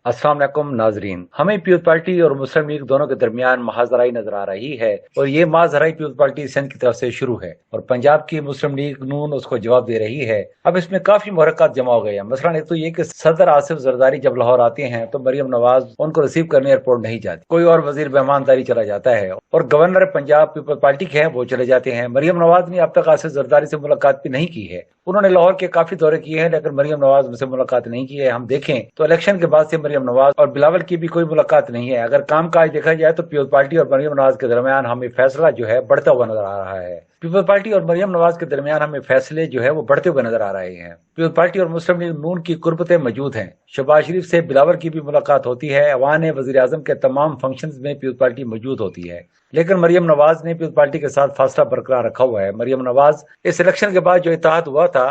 अस्सलाम वालेकुम नाजरीन। हमें पीपल्स पार्टी और मुस्लिम लीग दोनों के दरमियान महाजराई नजर आ रही है और ये महाजराई पीपल्स पार्टी सिंध की तरफ से शुरू है और पंजाब की मुस्लिम लीग नून उसको जवाब दे रही है। अब इसमें काफी मुहर्रकात जमा हो गए हैं। मसलन एक तो ये कि सदर आसिफ जरदारी जब लाहौर आते हैं तो मरियम नवाज उनको रिसीव करने एयरपोर्ट नहीं जाती, कोई और वजीर मेहमानदारी चला जाता है और गवर्नर पंजाब पीपल्स पार्टी के हैं वो चले जाते हैं। मरियम नवाज ने अब तक आसिफ जरदारी से मुलाकात भी नहीं की है। उन्होंने लाहौर के काफी दौरे किए हैं लेकिन मरियम नवाज उनसे मुलाकात नहीं की है। हम देखें तो इलेक्शन के बाद से मरियम नवाज और बिलावल की भी कोई मुलाकात नहीं है। अगर काम काज देखा जाए तो पीपल्स पार्टी और मरियम नवाज के दरमियान हमें फैसला जो है बढ़ता हुआ नजर आ रहा है। पीपल्स पार्टी और मरियम नवाज के दरमियान हमें फैसले जो है वो बढ़ते हुए नजर आ रहे हैं। पीपल्स पार्टी और मुस्लिम लीग नून की कुर्बतें मौजूद हैं। शहबाज शरीफ से बिलावल की भी मुलाकात होती है। अवान वजीर आजम के तमाम फंक्शंस में पीपल्स पार्टी मौजूद होती है लेकिन मरियम नवाज ने पीपल्स पार्टी के साथ फासला बरकरार रखा हुआ है। मरियम नवाज इस इलेक्शन के बाद जो इत्तेहाद हुआ था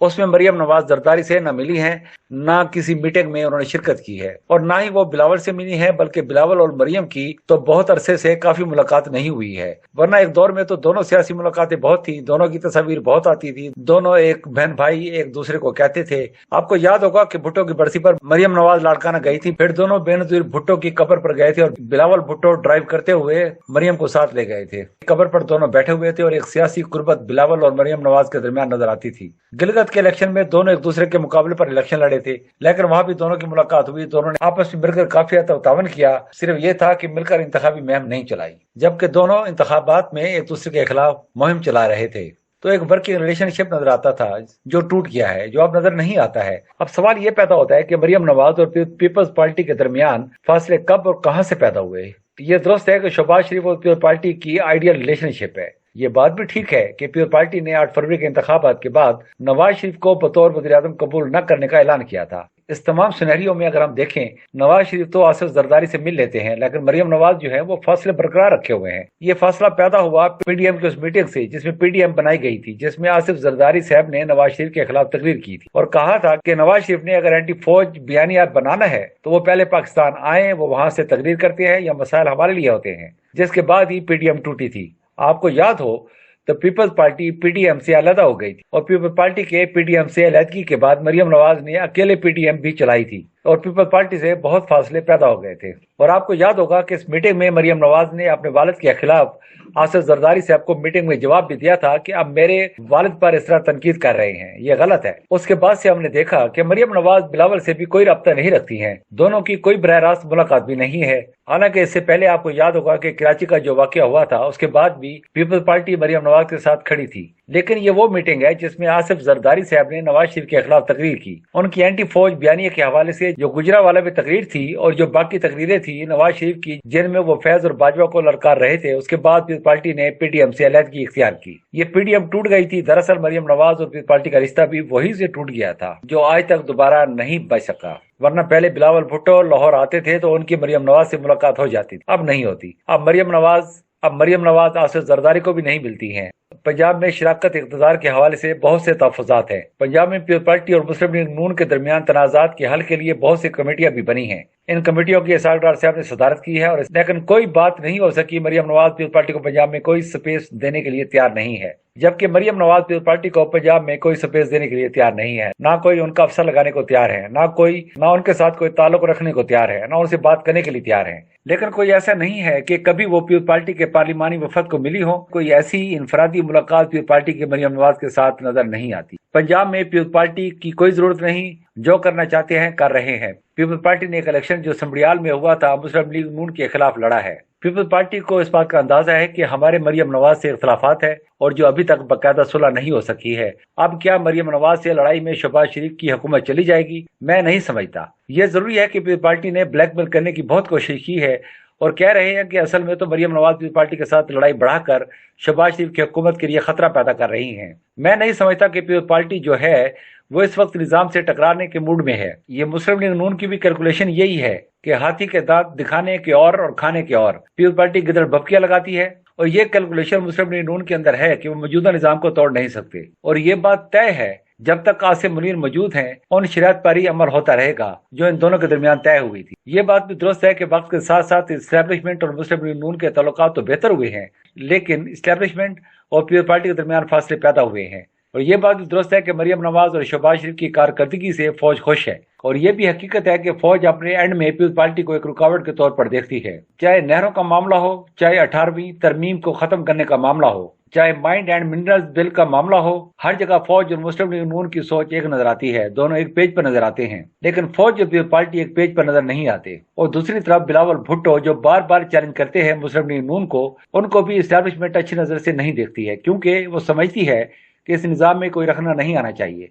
उसमें मरियम नवाज जरदारी से न मिली हैं, ना किसी मीटिंग में उन्होंने शिरकत की है और ना ही वो बिलावल से मिली है, बल्कि बिलावल और मरियम की तो बहुत अरसे से काफी मुलाकात नहीं हुई है। वरना एक दौर में तो दोनों सियासी मुलाकातें बहुत थी, दोनों की तस्वीर बहुत आती थी, दोनों एक बहन भाई एक दूसरे को कहते थे। आपको याद होगा कि भुट्टो की बरसी पर मरियम नवाज लाड़काना गई थी, फिर दोनों बेनजीर भुट्टो की कब्र पर गए थे और बिलावल भुट्टो ड्राइव करते हुए मरियम को साथ ले गए थे। कब्र पर दोनों बैठे हुए थे और एक सियासी कुर्बत बिलावल और मरियम नवाज के दरमियान नजर आती थी। गिलगित के इलेक्शन में दोनों एक दूसरे के मुकाबले पर इलेक्शन लड़े थे लेकिन वहां भी दोनों की मुलाकात हुई। दोनों ने आपस में मिलकर काफी हद तक तावन किया, सिर्फ ये था कि मिलकर इंतखाबी मुहिम नहीं चलाई, जबकि दोनों इंतखाबात में एक दूसरे के खिलाफ मुहिम चला रहे थे। तो एक वर्किंग रिलेशनशिप नजर आता था जो टूट गया है, जो अब नजर नहीं आता है। अब सवाल ये पैदा होता है कि मरियम नवाज और पीपल्स पार्टी के दरमियान फासले कब और कहां से पैदा हुए। ये दुरुस्त है कि शहबाज शरीफ और पीपल्स पार्टी की आइडियल रिलेशनशिप है। ये बात भी ठीक है कि पीपल्स पार्टी ने 8 फरवरी के इंतखाबात के बाद नवाज शरीफ को बतौर वज़ीर आज़म कबूल न करने का ऐलान किया था। इस तमाम सिनेरियो में अगर हम देखें, नवाज शरीफ तो आसिफ जरदारी से मिल लेते हैं लेकिन मरियम नवाज जो है वो फासले बरकरार रखे हुए हैं। ये फासला पैदा हुआ पीडीएम की उस मीटिंग से जिसमें पीडीएम बनाई गई थी, जिसमें आसिफ जरदारी साहब ने नवाज शरीफ के खिलाफ तकरीर की थी और कहा था कि नवाज शरीफ ने अगर एंटी फौज बयानिया बनाना है तो वो पहले पाकिस्तान आए, वो वहां से तकरीर करते हैं या मसाइल हमारे लिए होते हैं, जिसके बाद ही पीडीएम टूटी थी। आपको याद हो तो पीपल्स पार्टी पीडीएम से अलहदा हो गई थी और पीपल्स पार्टी के पीडीएम से अलहदगी के बाद मरियम नवाज ने अकेले पीडीएम भी चलाई थी और पीपल्स पार्टी से बहुत फासले पैदा हो गए थे। और आपको याद होगा कि इस मीटिंग में मरियम नवाज ने अपने वालिद के खिलाफ आसिफ जरदारी साहब को मीटिंग में जवाब भी दिया था कि अब मेरे वालिद पर इस तरह तनकीद कर रहे हैं, ये गलत है। उसके बाद से हमने देखा कि मरियम नवाज बिलावल से भी कोई रब्ता नहीं रखती हैं, दोनों की कोई बरह रास्त मुलाकात भी नहीं है। हालांकि इससे पहले आपको याद होगा कि कराची का जो वाकया हुआ था उसके बाद भी पीपल्स पार्टी मरियम नवाज के साथ खड़ी थी, लेकिन ये वो मीटिंग है जिसमें आसिफ जरदारी साहब ने नवाज शरीफ के खिलाफ तकरीर की। उनकी एंटी फौज बयानिया के हवाले से जो गुजरावाला में तकरीर थी और जो बाकी तकरीरें थी नवाज शरीफ की जिनमें वो फैज और बाजवा को ललकार रहे थे, उसके बाद पीपल्स पार्टी ने पीडीएम से अलहदगी इख्तियार की। ये पीडीएम टूट गई थी। दरअसल मरियम नवाज और पीपल्स पार्टी का रिश्ता भी वही से टूट गया था जो आज तक दोबारा नहीं बच सका। वरना पहले बिलावल भुट्टो लाहौर आते थे तो उनकी मरियम नवाज से मुलाकात हो जाती थी, अब नहीं होती। अब मरियम नवाज आसिफ जरदारी को भी नहीं मिलती हैं। पंजाब में शराकत इक़्तिदार के हवाले से बहुत से तहफ़्फ़ुज़ात हैं। पंजाब में पीपल्स पार्टी और मुस्लिम लीग नून के दरमियान तनाज़ात के हल के लिए बहुत सी कमेटियां भी बनी हैं। इन कमेटियों की इसाक डार साहब ने सदारत की है और लेकिन कोई बात नहीं हो सकी। मरियम नवाज पीपल्स पार्टी को पंजाब में कोई स्पेस देने के लिए तैयार नहीं है, जबकि मरियम नवाज पीपल्स पार्टी को पंजाब में कोई स्पेस देने के लिए तैयार नहीं है। ना कोई उनका अफसर लगाने को तैयार है, ना उनके साथ कोई ताल्लुक रखने को तैयार है, ना उनसे बात करने के लिए तैयार है। लेकिन कोई ऐसा नहीं है कि कभी वो पीपल्स पार्टी के पार्लिमानी वफद को मिली हो। कोई ऐसी इनफरादी मुलाकात पीपल्स पार्टी के मरियम नवाज के साथ नजर नहीं आती। पंजाब में पीपल्स पार्टी की कोई जरूरत नहीं, जो करना चाहते हैं कर रहे हैं। पीपल्स पार्टी ने एक इलेक्शन जो संबड़ियाल में हुआ था मुस्लिम लीग नून के खिलाफ लड़ा है। पीपल्स पार्टी को इस बात का अंदाजा है कि हमारे मरियम नवाज से इख्तलाफात है और जो अभी तक बाकायदा सुलह नहीं हो सकी है। अब क्या मरियम नवाज से लड़ाई में शहबाज शरीफ की हुकूमत चली जाएगी? मैं नहीं समझता। यह जरूरी है कि पीपल्स पार्टी ने ब्लैकमेल करने की बहुत कोशिश की है और कह रहे हैं कि असल में तो मरियम नवाज पीपल्स पार्टी के साथ लड़ाई बढ़ाकर शहबाज शरीफ की हुकूमत के लिए खतरा पैदा कर रही हैं। मैं नहीं समझता कि पीपल्स पार्टी जो है वो इस वक्त निजाम से टकराने के मूड में है। ये मुस्लिम लीग नून की भी कैलकुलेशन यही है कि हाथी के दांत दिखाने के और खाने के और। पीपल्स पार्टी गिदड़ भपकिया लगाती है और ये कैलकुलेशन मुस्लिम लीग नून के अंदर है कि वो मौजूदा निजाम को तोड़ नहीं सकते। और ये बात तय है जब तक कासिम मुनीर मौजूद हैं उन शरीयत पर ही अमल होता रहेगा जो इन दोनों के दरमियान तय हुई थी। ये बात भी दुरुस्त है कि वक्त के साथ साथ इस्टेब्लिशमेंट और मुस्लिम लीग नून के ताल्लुकात तो बेहतर हुए हैं, लेकिन इस्टेब्लिशमेंट और पीपल्स पार्टी के दरमियान फासले पैदा हुए हैं। اور یہ بات بھی درست ہے کہ مریم نواز اور شہباز شریف کی کارکردگی سے فوج خوش ہے، اور یہ بھی حقیقت ہے کہ فوج اپنے اینڈ میں پیپلز پارٹی کو ایک رکاوٹ کے طور پر دیکھتی ہے، چاہے نہروں کا معاملہ ہو، چاہے 18ویں ترمیم کو ختم کرنے کا معاملہ ہو، چاہے مائنڈ اینڈ منرلز بل کا معاملہ ہو، ہر جگہ فوج اور مسلم لیگ نون کی سوچ ایک نظر آتی ہے، دونوں ایک پیج پر نظر آتے ہیں، لیکن فوج اور پیپلز پارٹی ایک پیج پر نظر نہیں آتے۔ اور دوسری طرف بلاول بھٹو جو بار بار چیلنج کرتے ہیں مسلم لیگ نون کو، ان کو بھی اسٹیبلشمنٹ اچھی نظر سے نہیں دیکھتی ہے، کیونکہ وہ سمجھتی ہے کہ اس نظام میں کوئی رکھنا نہیں آنا چاہیے،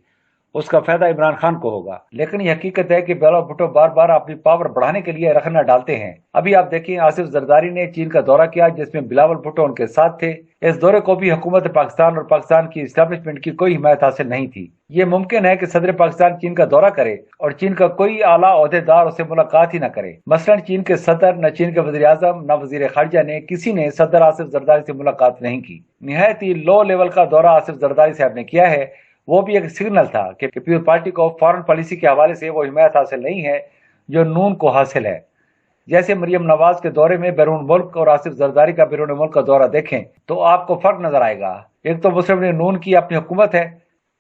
اس کا فائدہ عمران خان کو ہوگا۔ لیکن یہ حقیقت ہے کہ بلاول بھٹو بار بار اپنی پاور بڑھانے کے لیے رکھنا ڈالتے ہیں۔ ابھی آپ دیکھیں آصف زرداری نے چین کا دورہ کیا جس میں بلاول بھٹو ان کے ساتھ تھے، اس دورے کو بھی حکومت پاکستان اور پاکستان کی اسٹیبلشمنٹ کی کوئی حمایت حاصل نہیں تھی۔ یہ ممکن ہے کہ صدر پاکستان چین کا دورہ کرے اور چین کا کوئی اعلیٰ عہدیدار اسے ملاقات ہی نہ کرے، مثلا چین کے صدر، نہ چین کے وزیر اعظم، نہ وزیر خارجہ نے کسی نے صدر آصف زرداری سے ملاقات نہیں کی۔ نہایت ہی لو لیول کا دورہ آصف زرداری صاحب نے کیا ہے، وہ بھی ایک سگنل تھا کہ پیپلز پارٹی کو فارن پالیسی کے حوالے سے وہ حمایت حاصل نہیں ہے جو نون کو حاصل ہے۔ جیسے مریم نواز کے دورے میں بیرون ملک اور آصف زرداری کا بیرون ملک کا دورہ دیکھیں تو آپ کو فرق نظر آئے گا۔ ایک تو مسلم لیگ نون کی اپنی حکومت ہے،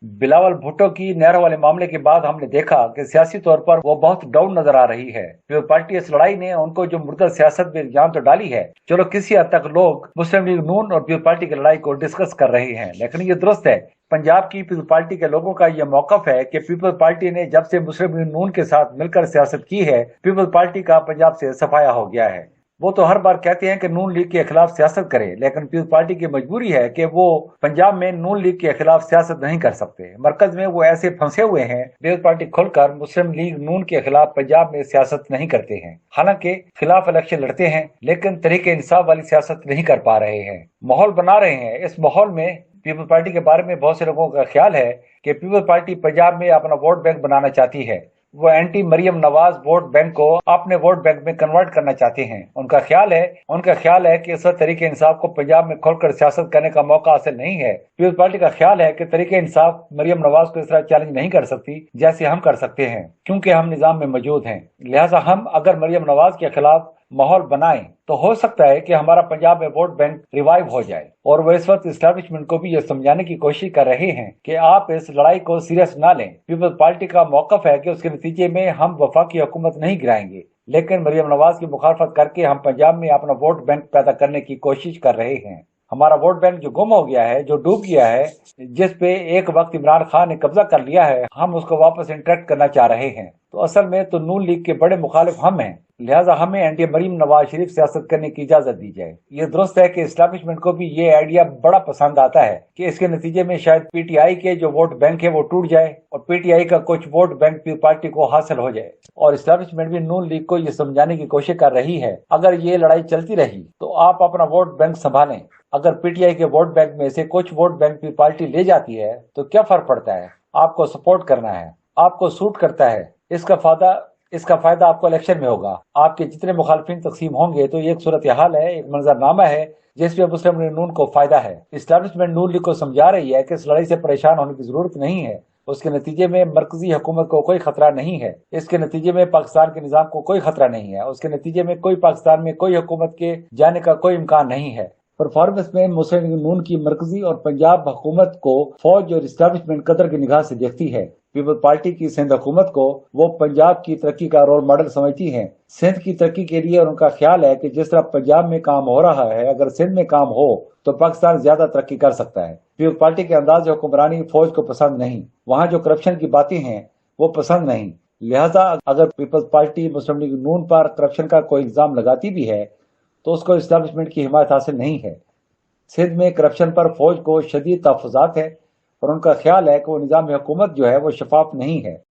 بلاول بھٹو کی نہروں والے معاملے کے بعد ہم نے دیکھا کہ سیاسی طور پر وہ بہت ڈاؤن نظر آ رہی ہے۔ پیپلز پارٹی اس لڑائی نے ان کو جو مردہ سیاست میں جان تو ڈالی ہے، چلو کسی حد تک لوگ مسلم لیگ نون اور پیپلز پارٹی کی لڑائی کو ڈسکس کر رہے ہیں، لیکن یہ درست ہے پنجاب کی پیپلز پارٹی کے لوگوں کا یہ موقف ہے کہ پیپلز پارٹی نے جب سے مسلم لیگ نون کے ساتھ مل کر سیاست کی ہے، پیپلز پارٹی کا پنجاب سے صفایا ہو گیا ہے۔ وہ تو ہر بار کہتے ہیں کہ نون لیگ کے خلاف سیاست کرے، لیکن پیپلز پارٹی کی مجبوری ہے کہ وہ پنجاب میں نون لیگ کے خلاف سیاست نہیں کر سکتے۔ مرکز میں وہ ایسے پھنسے ہوئے ہیں، پیپلز پارٹی کھل کر مسلم لیگ نون کے خلاف پنجاب میں سیاست نہیں کرتے ہیں، حالانکہ خلاف الیکشن لڑتے ہیں لیکن طریق انصاف والی سیاست نہیں کر پا رہے ہیں، ماحول بنا رہے ہیں۔ اس ماحول میں پیپلز پارٹی کے بارے میں بہت سے لوگوں کا خیال ہے کہ پیپلز پارٹی پنجاب میں اپنا ووٹ بینک بنانا چاہتی ہے، وہ anti Maryam Nawaz vote bank کو اپنے ووٹ بینک میں کنورٹ کرنا چاہتے ہیں۔ ان کا خیال ہے کہ اس وقت طریقہ انصاف کو پنجاب میں کھول کر سیاست کرنے کا موقع حاصل نہیں ہے۔ پیپلز پارٹی کا خیال ہے کہ طریقہ انصاف مریم نواز کو اس طرح چیلنج نہیں کر سکتی جیسے ہم کر سکتے ہیں، کیونکہ ہم نظام میں موجود ہیں، لہٰذا ہم اگر مریم نواز کے خلاف ماحول بنائیں تو ہو سکتا ہے کہ ہمارا پنجاب میں ووٹ بینک ریوائیو ہو جائے۔ اور وہ اس وقت اسٹیبلشمنٹ کو بھی یہ سمجھانے کی کوشش کر رہے ہیں کہ آپ اس لڑائی کو سیریس نہ لیں۔ پیپلز پارٹی کا موقف ہے کہ اس کے نتیجے میں ہم وفاقی حکومت نہیں گرائیں گے، لیکن مریم نواز کی مخالفت کر کے ہم پنجاب میں اپنا ووٹ بینک پیدا کرنے کی کوشش کر رہے ہیں۔ ہمارا ووٹ بینک جو گم ہو گیا ہے، جو ڈوب گیا ہے، جس پہ ایک وقت عمران خان نے قبضہ کر لیا ہے، ہم اس کو واپس انٹریکٹ کرنا چاہ رہے ہیں۔ تو اصل میں تو نون لیگ کے بڑے مخالف ہم ہیں، لہٰذا ہمیں اینٹی مریم نواز شریف سیاست کرنے کی اجازت دی جائے۔ یہ درست ہے کہ اسٹیبلشمنٹ کو بھی یہ آئیڈیا بڑا پسند آتا ہے کہ اس کے نتیجے میں شاید پی ٹی آئی کے جو ووٹ بینک ہے وہ ٹوٹ جائے اور پی ٹی آئی کا کچھ ووٹ بینک پیپلز پارٹی کو حاصل ہو جائے، اور اسٹیبلشمنٹ بھی نون لیگ کو یہ سمجھانے کی کوشش کر رہی ہے اگر یہ لڑائی چلتی رہی تو آپ اپنا ووٹ بینک سنبھالیں۔ اگر پی ٹی آئی کے ووٹ بینک میں سے کچھ ووٹ بینک پیپلز پارٹی لے جاتی ہے تو کیا فرق پڑتا ہے؟ آپ کو سپورٹ کرنا ہے، آپ کو سوٹ کرتا ہے، اس کا فائدہ آپ کو الیکشن میں ہوگا۔ آپ کے جتنے مخالفین تقسیم ہوں گے تو یہ ایک صورتحال ہے، ایک منظرنامہ ہے جس میں مسلم لیگ نون کو فائدہ ہے۔ اسٹیبلشمنٹ نون لیگ کو سمجھا رہی ہے کہ اس لڑائی سے پریشان ہونے کی ضرورت نہیں ہے، اس کے نتیجے میں مرکزی حکومت کو کوئی خطرہ نہیں ہے، اس کے نتیجے میں پاکستان کے نظام کو کوئی خطرہ نہیں ہے، اس کے نتیجے میں کوئی پاکستان میں کوئی حکومت کے جانے کا کوئی امکان نہیں ہے۔ پرفارمنس میں مسلم لیگ نون کی مرکزی اور پنجاب حکومت کو فوج اور اسٹیبلشمنٹ قدر کی نگاہ سے دیکھتی ہے۔ پیپلز پارٹی کی سندھ حکومت کو وہ پنجاب کی ترقی کا رول ماڈل سمجھتی ہیں۔ سندھ کی ترقی کے لیے ان کا خیال ہے کہ جس طرح پنجاب میں کام ہو رہا ہے، اگر سندھ میں کام ہو تو پاکستان زیادہ ترقی کر سکتا ہے۔ پیپلز پارٹی کے انداز حکمرانی فوج کو پسند نہیں، وہاں جو کرپشن کی باتیں ہیں وہ پسند نہیں، لہذا اگر پیپلز پارٹی مسلم لیگ نون پر کرپشن کا کوئی الزام لگاتی بھی ہے تو اس کو اسٹیبلشمنٹ کی حمایت حاصل نہیں ہے۔ سندھ میں کرپشن پر فوج کو شدید تحفظات ہے اور ان کا خیال ہے کہ وہ نظام حکومت جو ہے وہ شفاف نہیں ہے۔